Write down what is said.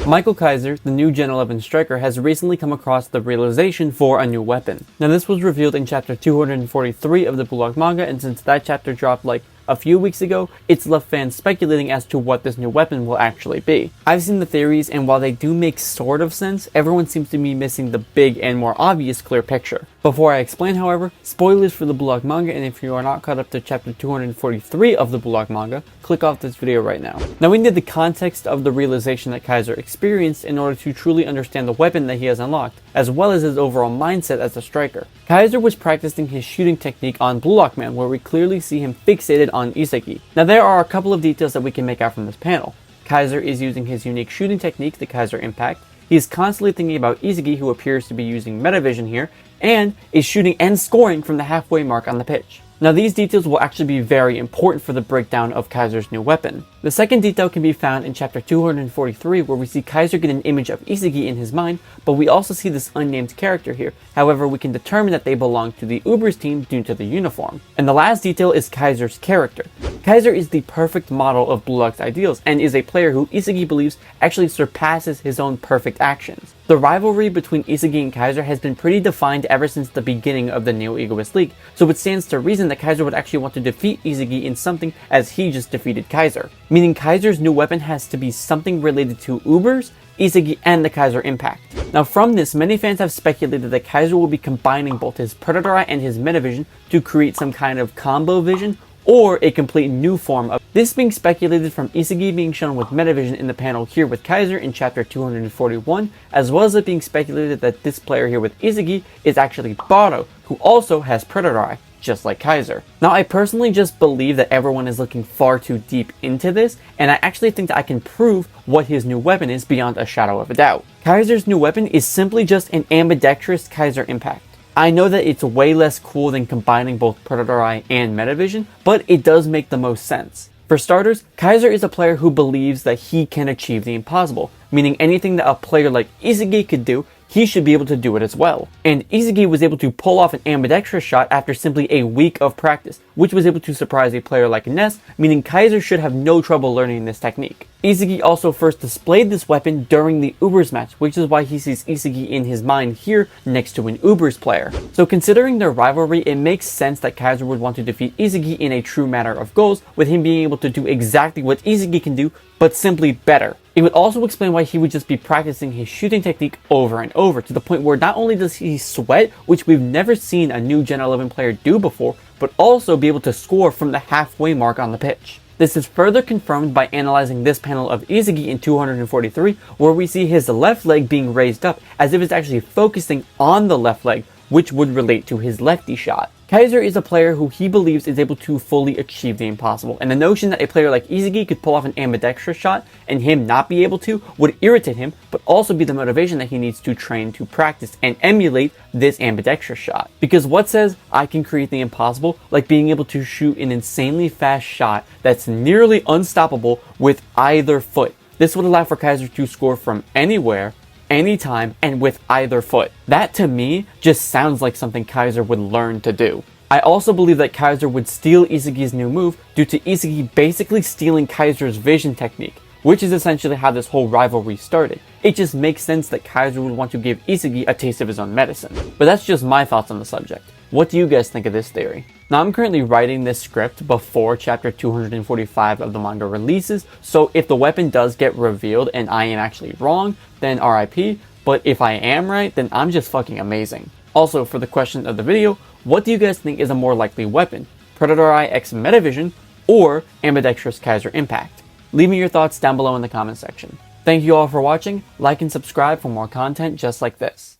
Michael Kaiser, the new Gen 11 striker, has recently come across the realization for a new weapon. Now this was revealed in chapter 243 of the Blue Lock Manga, and since that chapter dropped like a few weeks ago, it's left fans speculating as to what this new weapon will actually be. I've seen the theories, and while they do make sort of sense, everyone seems to be missing the big and more obvious clear picture. Before I explain, however, spoilers for the Blue Lock Manga, and if you are not caught up to chapter 243 of the Blue Lock Manga, click off this video right now. Now we need the context of the realization that Kaiser experienced in order to truly understand the weapon that he has unlocked, as well as his overall mindset as a striker. Kaiser was practicing his shooting technique on Blue Lock Man, where we clearly see him fixated on Isagi. Now there are a couple of details that we can make out from this panel. Kaiser is using his unique shooting technique, the Kaiser Impact. He is constantly thinking about Isagi, who appears to be using metavision here, and is shooting and scoring from the halfway mark on the pitch. Now these details will actually be very important for the breakdown of Kaiser's new weapon. The second detail can be found in chapter 243, where we see Kaiser get an image of Isagi in his mind, but we also see this unnamed character here. However, we can determine that they belong to the Ubers team due to the uniform. And the last detail is Kaiser's character. Kaiser is the perfect model of Blue Lock's ideals, and is a player who Isagi believes actually surpasses his own perfect actions. The rivalry between Isagi and Kaiser has been pretty defined ever since the beginning of the Neo Egoist League, so it stands to reason that Kaiser would actually want to defeat Isagi in something as he just defeated Kaiser. Meaning Kaiser's new weapon has to be something related to Ubers, Isagi, and the Kaiser Impact. Now from this, many fans have speculated that Kaiser will be combining both his Predator Eye and his Metavision to create some kind of combo vision, or a complete new form of this, being speculated from Isagi being shown with Metavision in the panel here with Kaiser in chapter 241, as well as it being speculated that this player here with Isagi is actually Burū, who also has Predator Eye, just like Kaiser. Now I personally just believe that everyone is looking far too deep into this, and I actually think that I can prove what his new weapon is beyond a shadow of a doubt. Kaiser's new weapon is simply just an ambidextrous Kaiser Impact. I know that it's way less cool than combining both Predator Eye and Metavision, but it does make the most sense. For starters, Kaiser is a player who believes that he can achieve the impossible, meaning anything that a player like Isagi could do, he should be able to do it as well. And Isagi was able to pull off an ambidextrous shot after simply a week of practice, which was able to surprise a player like Ness, meaning Kaiser should have no trouble learning this technique. Isagi also first displayed this weapon during the Ubers match, which is why he sees Isagi in his mind here next to an Ubers player. So considering their rivalry, it makes sense that Kaiser would want to defeat Isagi in a true matter of goals, with him being able to do exactly what Isagi can do, but simply better. It would also explain why he would just be practicing his shooting technique over and over, to the point where not only does he sweat, which we've never seen a new Gen 11 player do before, but also be able to score from the halfway mark on the pitch. This is further confirmed by analyzing this panel of Isagi in 243, where we see his left leg being raised up as if it's actually focusing on the left leg, which would relate to his lefty shot. Kaiser is a player who he believes is able to fully achieve the impossible, and the notion that a player like Isagi could pull off an ambidextrous shot and him not be able to would irritate him, but also be the motivation that he needs to train to practice and emulate this ambidextrous shot. Because what says I can create the impossible like being able to shoot an insanely fast shot that's nearly unstoppable with either foot? This would allow for Kaiser to score from anywhere, anytime, and with either foot. That to me just sounds like something Kaiser would learn to do. I also believe that Kaiser would steal Isagi's new move due to Isagi basically stealing Kaiser's vision technique, which is essentially how this whole rivalry started. It just makes sense that Kaiser would want to give Isagi a taste of his own medicine. But that's just my thoughts on the subject. What do you guys think of this theory? Now I'm currently writing this script before chapter 245 of the manga releases, so if the weapon does get revealed and I am actually wrong, then RIP, but if I am right, then I'm just fucking amazing. Also, for the question of the video, what do you guys think is a more likely weapon? Predator Eye X Metavision or ambidextrous Kaiser Impact? Leave me your thoughts down below in the comment section. Thank you all for watching, like and subscribe for more content just like this.